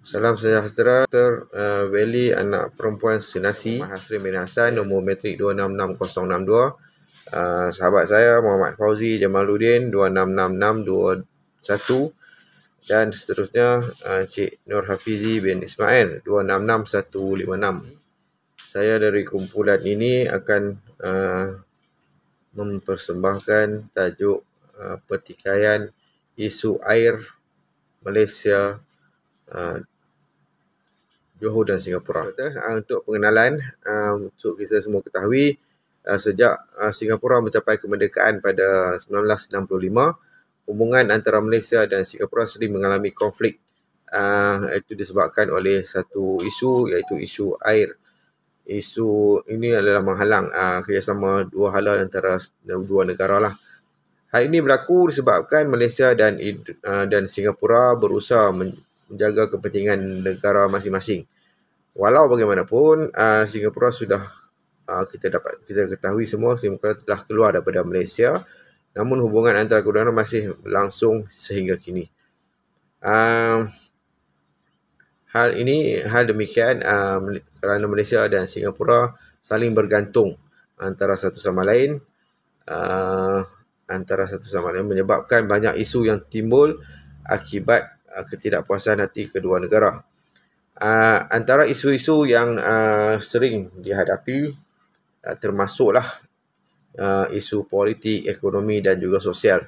Salam sejahtera, Dr. Veli, anak perempuan Senasi, Hasrin bin Hassan, nombor matrik 266062. Sahabat saya Muhammad Fauzi Jamaluddin 266621, dan seterusnya Cik Nur Hafizi bin Ismail 266156. Saya dari kumpulan ini akan mempersembahkan tajuk pertikaian isu air Malaysia, Johor dan Singapura. Untuk pengenalan, untuk kita semua ketahui, sejak Singapura mencapai kemerdekaan pada 1965, hubungan antara Malaysia dan Singapura sering mengalami konflik. Itu disebabkan oleh satu isu, iaitu isu air. Isu ini adalah menghalang kerjasama dua hala antara dua negara lah. Hal ini berlaku disebabkan Malaysia dan Singapura berusaha menjaga kepentingan negara masing-masing. Walau bagaimanapun, Singapura sudah kita ketahui semua, Singapura telah keluar daripada Malaysia, namun hubungan antara kedua negara masih berlangsung sehingga kini. Hal demikian kerana Malaysia dan Singapura saling bergantung antara satu sama lain, menyebabkan banyak isu yang timbul akibat ketidakpuasan hati kedua negara. Antara isu-isu yang sering dihadapi termasuklah isu politik, ekonomi dan juga sosial.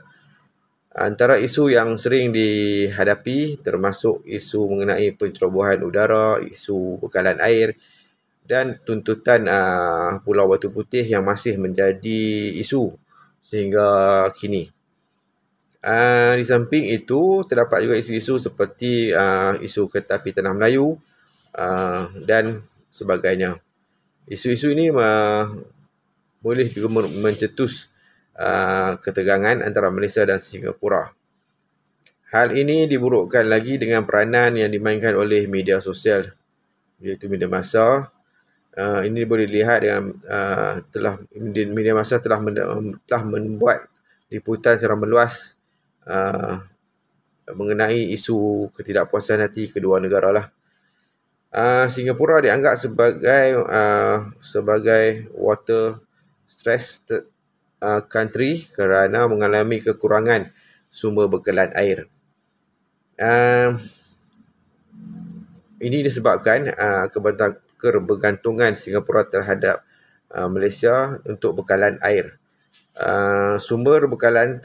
Antara isu yang sering dihadapi termasuk isu mengenai pencerobohan udara, isu bekalan air dan tuntutan Pulau Batu Putih yang masih menjadi isu sehingga kini. Di samping itu, terdapat juga isu-isu seperti isu kereta api Tanah Melayu dan sebagainya. Isu-isu ini boleh juga mencetus ketegangan antara Malaysia dan Singapura. Hal ini diburukkan lagi dengan peranan yang dimainkan oleh media sosial, iaitu media massa. Ini boleh dilihat dengan media massa telah membuat liputan secara meluas mengenai isu ketidakpuasan hati kedua negara lah. Singapura dianggap sebagai water stressed country kerana mengalami kekurangan sumber bekalan air. Ini disebabkan kebergantungan Singapura terhadap Malaysia untuk bekalan air. Sumber bekalan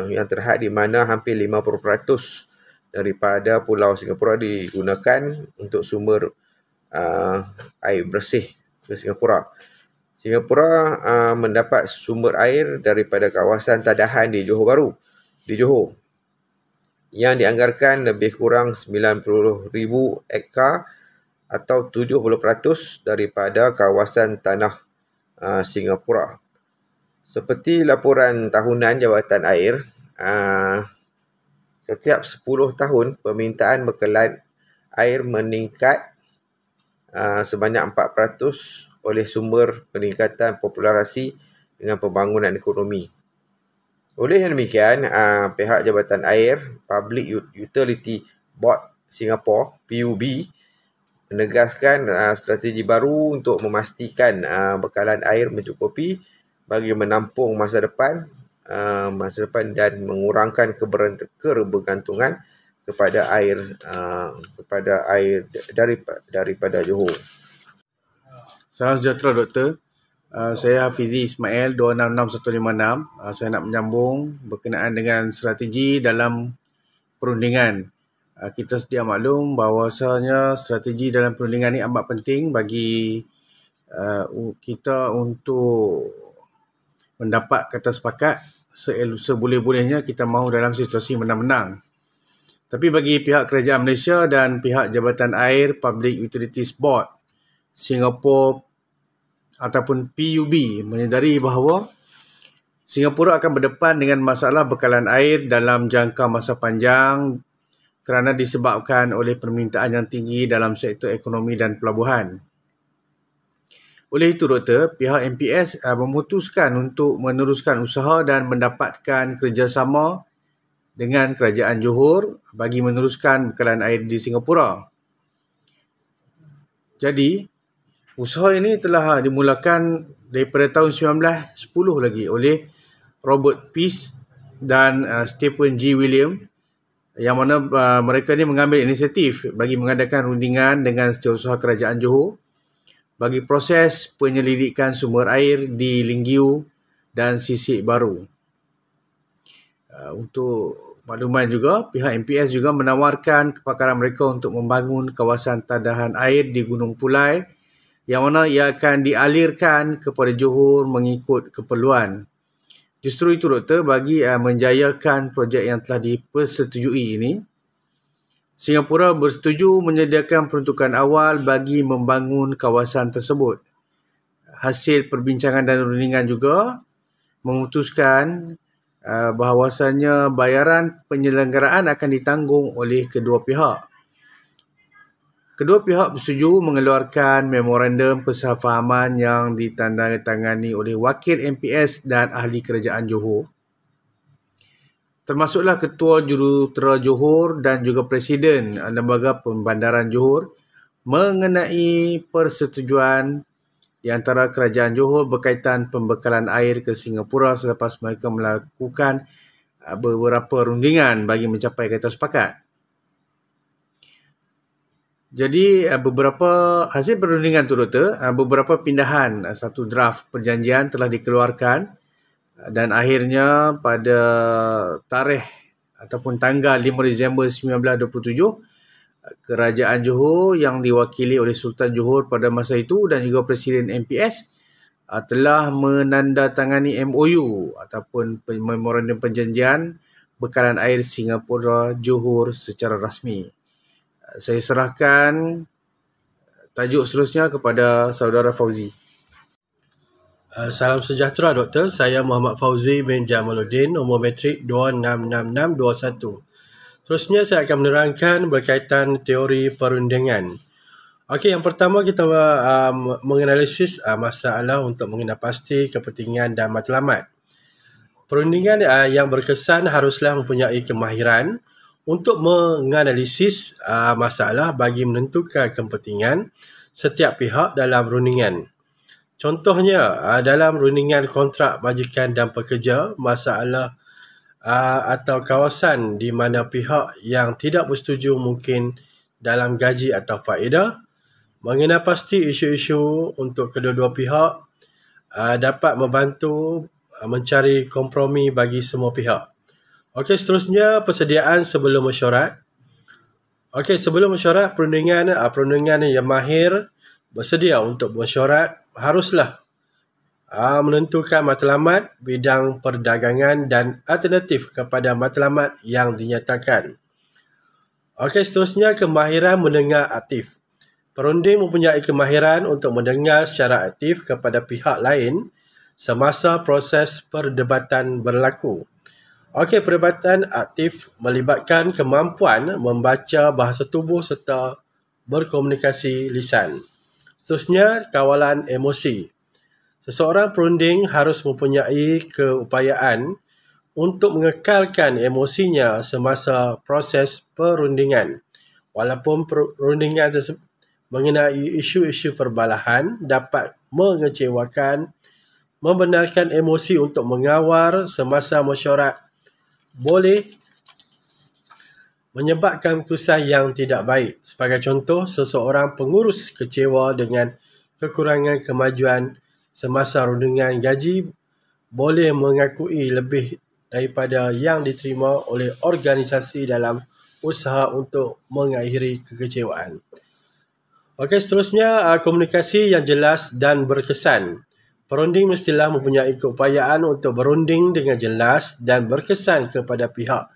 yang terhad di mana hampir 50% daripada Pulau Singapura digunakan untuk sumber air bersih ke Singapura. Singapura mendapat sumber air daripada kawasan tadahan di Johor yang dianggarkan lebih kurang 90,000 hektar atau 70% daripada kawasan tanah Singapura. Seperti laporan tahunan Jabatan Air, setiap 10 tahun permintaan bekalan air meningkat sebanyak 4% oleh sumber peningkatan populasi dengan pembangunan ekonomi. Oleh yang demikian, pihak Jabatan Air Public Utility Board Singapore (PUB) menegaskan strategi baru untuk memastikan bekalan air mencukupi bagi menampung masa depan dan mengurangkan kebergantungan kepada air daripada Johor. Salam sejahtera Doktor. Saya Hafizi Ismail 266156. Saya nak menyambung berkenaan dengan strategi dalam perundingan. Kita sedia maklum bahawasanya strategi dalam perundingan ini amat penting bagi kita untuk mendapat kata sepakat. Seboleh-bolehnya kita mahu dalam situasi menang-menang. Tapi bagi pihak Kerajaan Malaysia dan pihak Jabatan Air Public Utilities Board Singapore ataupun PUB menyedari bahawa Singapura akan berdepan dengan masalah bekalan air dalam jangka masa panjang kerana disebabkan oleh permintaan yang tinggi dalam sektor ekonomi dan pelabuhan. Oleh itu, Doktor, pihak MPS memutuskan untuk meneruskan usaha dan mendapatkan kerjasama dengan Kerajaan Johor bagi meneruskan bekalan air di Singapura. Jadi, usaha ini telah dimulakan daripada tahun 1910 lagi oleh Robert Peace dan Stephen G. William, yang mana mereka ni mengambil inisiatif bagi mengadakan rundingan dengan Setiausaha Kerajaan Johor bagi proses penyelidikan sumber air di Linggiu dan Sisik Baru. Untuk makluman juga, pihak MPS juga menawarkan kepakaran mereka untuk membangun kawasan tadahan air di Gunung Pulai yang mana ia akan dialirkan kepada Johor mengikut keperluan. Justru itu Doktor, bagi menjayakan projek yang telah dipersetujui ini, Singapura bersetuju menyediakan peruntukan awal bagi membangun kawasan tersebut. Hasil perbincangan dan rundingan juga memutuskan bahawasanya bayaran penyelenggaraan akan ditanggung oleh kedua pihak. Kedua pihak bersetuju mengeluarkan memorandum persefahaman yang ditandatangani oleh wakil MPS dan ahli kerajaan Johor, termasuklah Ketua Jurutera Johor dan juga Presiden Lembaga Pembandaran Johor, mengenai persetujuan di antara Kerajaan Johor berkaitan pembekalan air ke Singapura selepas mereka melakukan beberapa rundingan bagi mencapai kata sepakat. Jadi beberapa hasil perundingan tu Doktor, beberapa pindahan satu draft perjanjian telah dikeluarkan dan akhirnya pada tarikh ataupun tanggal 5 Disember 1927, Kerajaan Johor yang diwakili oleh Sultan Johor pada masa itu dan juga Presiden MPS telah menandatangani MOU ataupun memorandum perjanjian bekalan air Singapura Johor secara rasmi. Saya serahkan tajuk seterusnya kepada Saudara Fauzi. Salam sejahtera Doktor, saya Muhammad Fauzi bin Jamaluddin, nombor matrik 266621. Terusnya saya akan menerangkan berkaitan teori perundingan. Okey, yang pertama kita menganalisis masalah untuk mengenal pasti kepentingan dan matlamat. Perundingan yang berkesan haruslah mempunyai kemahiran untuk menganalisis masalah bagi menentukan kepentingan setiap pihak dalam rundingan. Contohnya, dalam rundingan kontrak majikan dan pekerja, masalah atau kawasan di mana pihak yang tidak bersetuju mungkin dalam gaji atau faedah, mengenal pasti isu-isu untuk kedua-dua pihak dapat membantu mencari kompromi bagi semua pihak. Okey, seterusnya persediaan sebelum mesyuarat. Okey, sebelum mesyuarat perundingan yang mahir bersedia untuk mesyuarat haruslah menentukan matlamat bidang perdagangan dan alternatif kepada matlamat yang dinyatakan. Okey, seterusnya kemahiran mendengar aktif. Perunding mempunyai kemahiran untuk mendengar secara aktif kepada pihak lain semasa proses perdebatan berlaku. Okey, perdebatan aktif melibatkan kemampuan membaca bahasa tubuh serta berkomunikasi lisan. Seterusnya, kawalan emosi. Seseorang perunding harus mempunyai keupayaan untuk mengekalkan emosinya semasa proses perundingan. Walaupun perundingan tersebut mengenai isu-isu perbalahan dapat mengecewakan, membenarkan emosi untuk mengawal semasa mesyuarat boleh menyebabkan keputusan yang tidak baik. Sebagai contoh, seseorang pengurus kecewa dengan kekurangan kemajuan semasa rundingan gaji boleh mengakui lebih daripada yang diterima oleh organisasi dalam usaha untuk mengakhiri kekecewaan. Okey, seterusnya komunikasi yang jelas dan berkesan. Perunding mestilah mempunyai keupayaan untuk berunding dengan jelas dan berkesan kepada pihak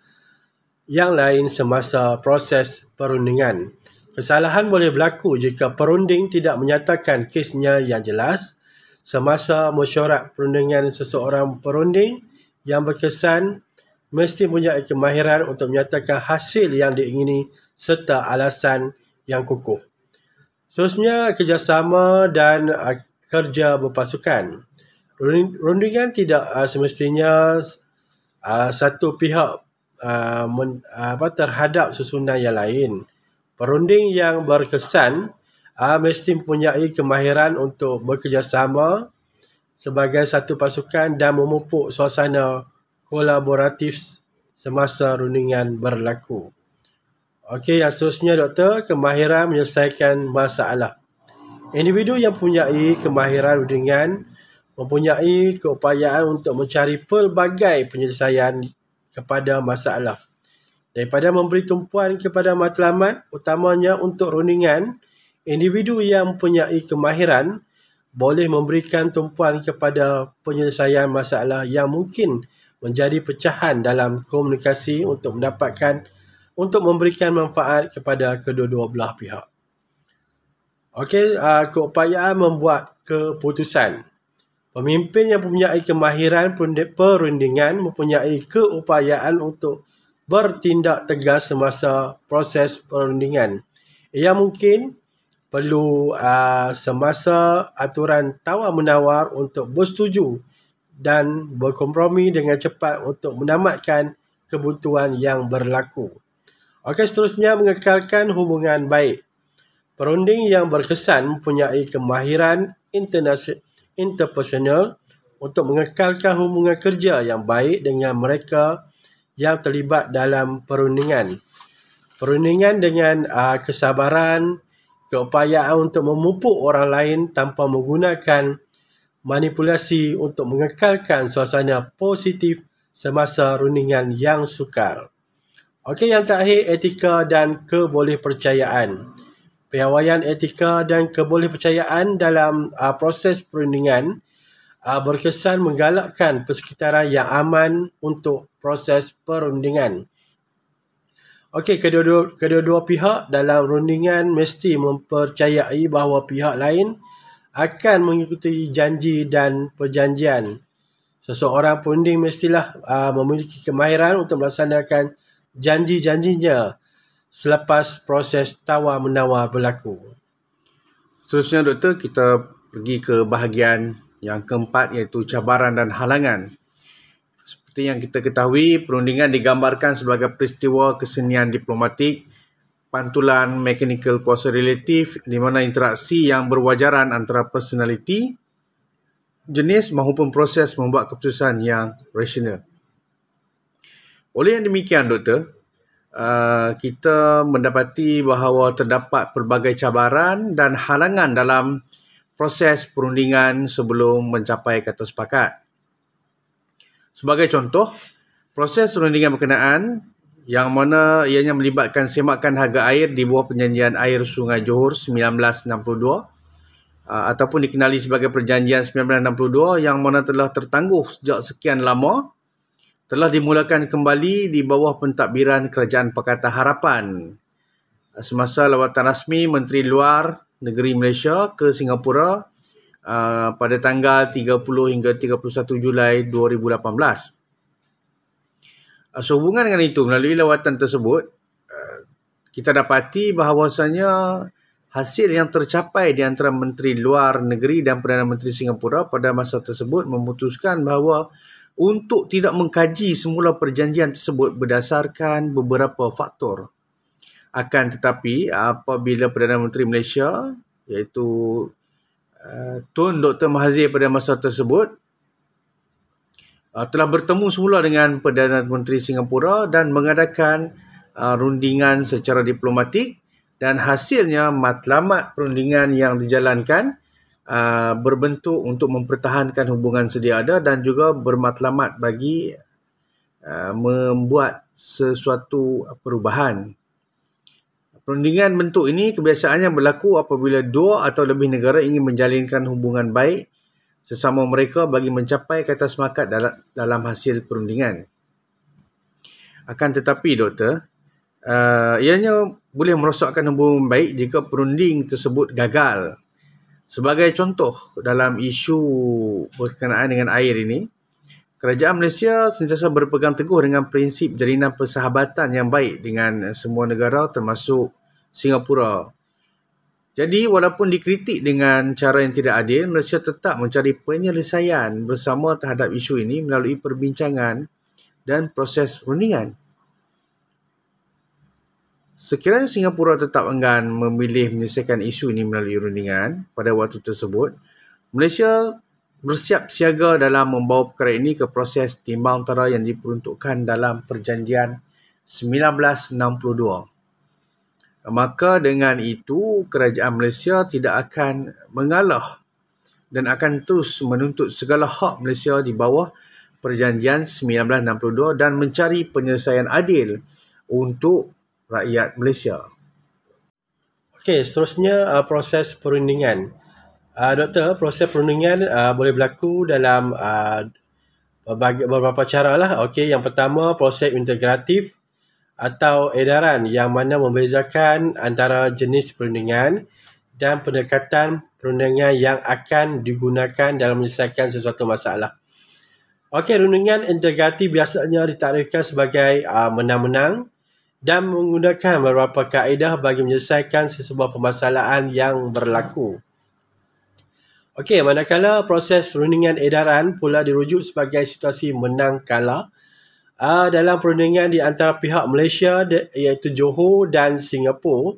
yang lain semasa proses perundingan. Kesalahan boleh berlaku jika perunding tidak menyatakan kesnya yang jelas semasa mesyuarat perundingan. Seseorang perunding yang berkesan mesti mempunyai kemahiran untuk menyatakan hasil yang diingini serta alasan yang kukuh. Seterusnya, kerjasama dan kerja berpasukan. Rundingan tidak semestinya satu pihak terhadap susunan yang lain. Perunding yang berkesan mesti mempunyai kemahiran untuk bekerjasama sebagai satu pasukan dan memupuk suasana kolaboratif semasa rundingan berlaku. Okey, yang seterusnya doktor, kemahiran menyelesaikan masalah. Individu yang mempunyai kemahiran rundingan mempunyai keupayaan untuk mencari pelbagai penyelesaian kepada masalah. Daripada memberi tumpuan kepada matlamat, utamanya untuk rundingan, individu yang mempunyai kemahiran boleh memberikan tumpuan kepada penyelesaian masalah yang mungkin menjadi pecahan dalam komunikasi untuk memberikan manfaat kepada kedua-dua belah pihak. Okey, keupayaan membuat keputusan. Pemimpin yang mempunyai kemahiran perundingan mempunyai keupayaan untuk bertindak tegas semasa proses perundingan. Ia mungkin perlu semasa aturan tawar-menawar untuk bersetuju dan berkompromi dengan cepat untuk menamatkan kebuntuan yang berlaku. Okey, seterusnya mengekalkan hubungan baik. Perunding yang berkesan mempunyai kemahiran interpersonal untuk mengekalkan hubungan kerja yang baik dengan mereka yang terlibat dalam perundingan. Perundingan dengan kesabaran, keupayaan untuk memupuk orang lain tanpa menggunakan manipulasi untuk mengekalkan suasana positif semasa rundingan yang sukar. Okey, yang terakhir, etika dan kebolehpercayaan. Piawaian etika dan kebolehpercayaan dalam proses perundingan berkesan menggalakkan persekitaran yang aman untuk proses perundingan. Okey, kedua-dua pihak dalam rundingan mesti mempercayai bahawa pihak lain akan mengikuti janji dan perjanjian. Seseorang perunding mestilah memiliki kemahiran untuk melaksanakan janji-janjinya selepas proses tawar-menawar berlaku. Seterusnya doktor, kita pergi ke bahagian yang keempat, iaitu cabaran dan halangan. Seperti yang kita ketahui, perundingan digambarkan sebagai peristiwa kesenian diplomatik, pantulan mechanical kuasa relatif di mana interaksi yang berwajaran antara personaliti, jenis maupun proses membuat keputusan yang rasional. Oleh yang demikian doktor, kita mendapati bahawa terdapat pelbagai cabaran dan halangan dalam proses perundingan sebelum mencapai kata sepakat. Sebagai contoh, proses perundingan berkenaan yang mana ianya melibatkan semakan harga air di bawah Perjanjian Air Sungai Johor 1962 ataupun dikenali sebagai Perjanjian 1962 yang mana telah tertangguh sejak sekian lama, telah dimulakan kembali di bawah pentadbiran Kerajaan Pakatan Harapan semasa lawatan rasmi Menteri Luar Negeri Malaysia ke Singapura pada tanggal 30 hingga 31 Julai 2018. Sehubungan dengan itu, melalui lawatan tersebut, kita dapati bahawasanya hasil yang tercapai di antara Menteri Luar Negeri dan Perdana Menteri Singapura pada masa tersebut memutuskan bahawa untuk tidak mengkaji semula perjanjian tersebut berdasarkan beberapa faktor. Akan tetapi, apabila Perdana Menteri Malaysia, iaitu Tun Dr. Mahathir pada masa tersebut, telah bertemu semula dengan Perdana Menteri Singapura dan mengadakan rundingan secara diplomatik, dan hasilnya matlamat perundingan yang dijalankan berbentuk untuk mempertahankan hubungan sedia ada dan juga bermatlamat bagi membuat sesuatu perubahan. Perundingan bentuk ini kebiasaannya berlaku apabila dua atau lebih negara ingin menjalinkan hubungan baik sesama mereka bagi mencapai kata sepakat dalam hasil perundingan. Akan tetapi doktor, ianya boleh merosakkan hubungan baik jika perunding tersebut gagal. Sebagai contoh, dalam isu berkenaan dengan air ini, Kerajaan Malaysia sentiasa berpegang teguh dengan prinsip jalinan persahabatan yang baik dengan semua negara termasuk Singapura. Jadi, walaupun dikritik dengan cara yang tidak adil, Malaysia tetap mencari penyelesaian bersama terhadap isu ini melalui perbincangan dan proses rundingan. Sekiranya Singapura tetap enggan memilih menyelesaikan isu ini melalui rundingan pada waktu tersebut, Malaysia bersiap siaga dalam membawa perkara ini ke proses timbang tara yang diperuntukkan dalam Perjanjian 1962. Maka dengan itu, kerajaan Malaysia tidak akan mengalah dan akan terus menuntut segala hak Malaysia di bawah Perjanjian 1962 dan mencari penyelesaian adil untuk rakyat Malaysia. Okey, seterusnya proses perundingan. Doktor, proses perundingan boleh berlaku dalam beberapa cara lah. Okey, yang pertama proses integratif atau edaran yang mana membezakan antara jenis perundingan dan pendekatan perundingan yang akan digunakan dalam menyelesaikan sesuatu masalah. Okey, rundingan integratif biasanya ditarifkan sebagai menang-menang dan menggunakan beberapa kaedah bagi menyelesaikan sesebuah permasalahan yang berlaku. Okey, manakala proses rundingan edaran pula dirujuk sebagai situasi menang kalah dalam perundingan di antara pihak Malaysia iaitu Johor dan Singapura.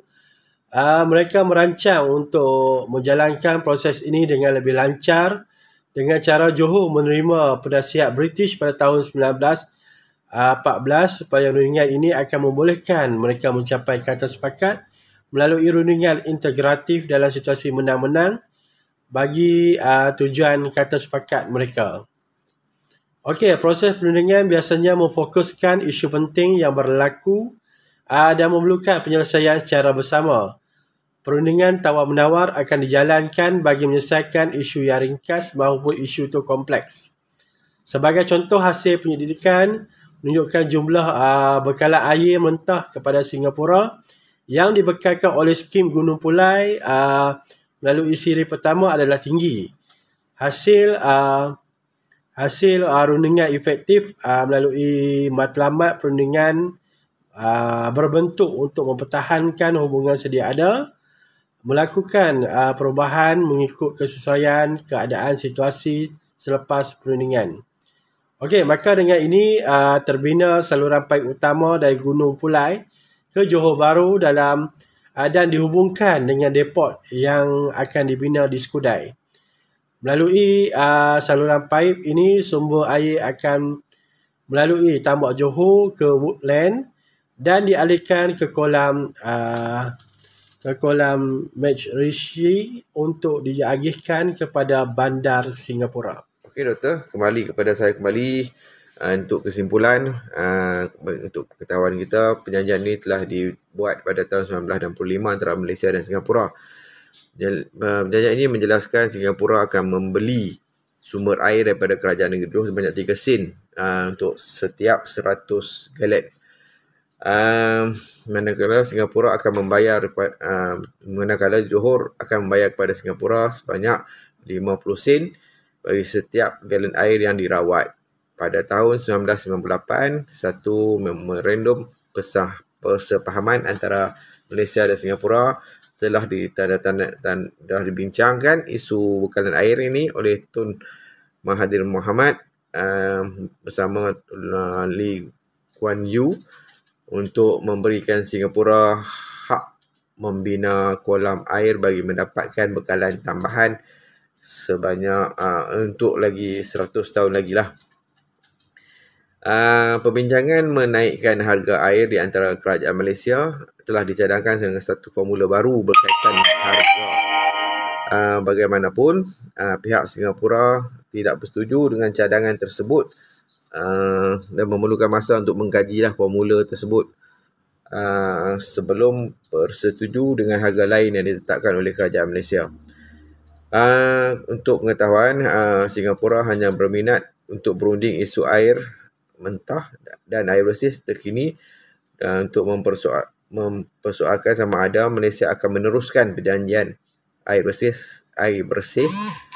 Mereka merancang untuk menjalankan proses ini dengan lebih lancar dengan cara Johor menerima penasihat British pada tahun 1914 supaya rundingan ini akan membolehkan mereka mencapai kata sepakat melalui rundingan integratif dalam situasi menang-menang bagi tujuan kata sepakat mereka. Okey, proses perundingan biasanya memfokuskan isu penting yang berlaku dan memerlukan penyelesaian secara bersama. Perundingan tawar-menawar akan dijalankan bagi menyelesaikan isu yang ringkas maupun isu itu kompleks. Sebagai contoh, hasil penyelidikan menunjukkan jumlah bekalan air mentah kepada Singapura yang dibekalkan oleh skim Gunung Pulai melalui siri pertama adalah tinggi. Hasil rundingan efektif melalui matlamat perundingan berbentuk untuk mempertahankan hubungan sedia ada, melakukan perubahan mengikut kesesuaian keadaan situasi selepas perundingan. Okey, maka dengan ini terbina saluran paip utama dari Gunung Pulai ke Johor Bahru dan dihubungkan dengan depot yang akan dibina di Skudai. Melalui saluran paip ini, sumber air akan melalui tambak Johor ke Woodland dan dialihkan ke kolam Mechrishi untuk diagihkan kepada bandar Singapura. Okey doktor, kembali kepada saya untuk kesimpulan, untuk pengetahuan kita, perjanjian ini telah dibuat pada tahun 1965 antara Malaysia dan Singapura. Perjanjian ini menjelaskan Singapura akan membeli sumber air daripada kerajaan negeri itu sebanyak 3 sen untuk setiap 100 galet. Manakala Singapura akan membayar manakala Johor akan membayar kepada Singapura sebanyak 50 sen bagi setiap galen air yang dirawat. Pada tahun 1998, satu memorandum persefahaman antara Malaysia dan Singapura telah dibincangkan isu bekalan air ini oleh Tun Mahathir Mohamad bersama Lee Kuan Yew untuk memberikan Singapura hak membina kolam air bagi mendapatkan bekalan tambahan sebanyak untuk lagi 100 tahun lagi lah. Perbincangan menaikkan harga air di antara kerajaan Malaysia telah dicadangkan dengan satu formula baru berkaitan harga. Bagaimanapun, pihak Singapura tidak bersetuju dengan cadangan tersebut dan memerlukan masa untuk mengkajilah formula tersebut sebelum bersetuju dengan harga lain yang ditetapkan oleh kerajaan Malaysia. Untuk pengetahuan, Singapura hanya berminat untuk berunding isu air mentah dan air bersih terkini untuk mempersoalkan sama ada Malaysia akan meneruskan perjanjian air bersih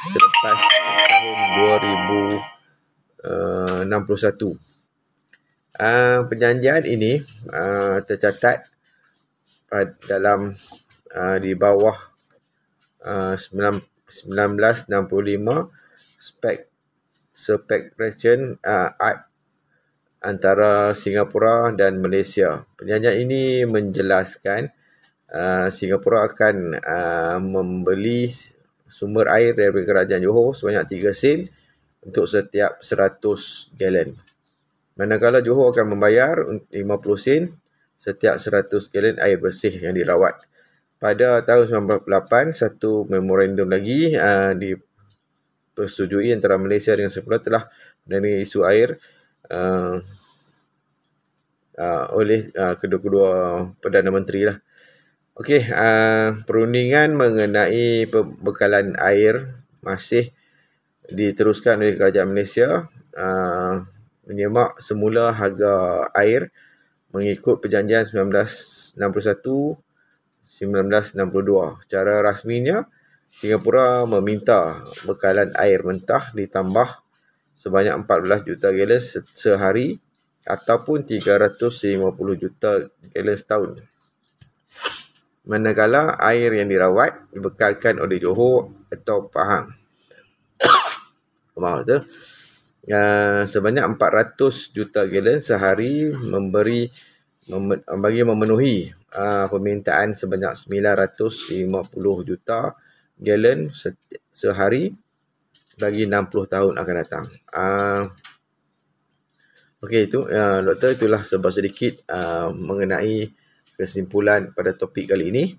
selepas tahun 2061. Perjanjian ini tercatat dalam di bawah 1965 Separation Act antara Singapura dan Malaysia. Perjanjian ini menjelaskan Singapura akan membeli sumber air dari kerajaan Johor sebanyak 3 sen untuk setiap 100 galen. Manakala Johor akan membayar 50 sen setiap 100 galen air bersih yang dirawat. Pada tahun 1948, satu memorandum lagi dipersetujui antara Malaysia dengan Singapura telah mengenai isu air oleh kedua-kedua Perdana Menteri lah. Okey, perundingan mengenai pembekalan air masih diteruskan oleh kerajaan Malaysia menyemak semula harga air mengikut perjanjian 1961-1962. Secara rasminya, Singapura meminta bekalan air mentah ditambah sebanyak 14 juta galen sehari ataupun 350 juta galen setahun. Manakala air yang dirawat dibekalkan oleh Johor atau Pahang. Maaf tu. Sebanyak 400 juta galen sehari bagi memenuhi permintaan sebanyak 950 juta galen sehari bagi 60 tahun akan datang. Okey, itu doktor, itulah sedikit mengenai kesimpulan pada topik kali ini.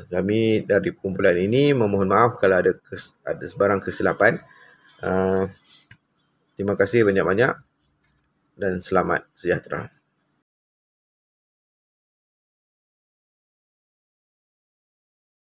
Kami dari kumpulan ini memohon maaf kalau ada sebarang kesilapan. Terima kasih banyak-banyak dan selamat sejahtera.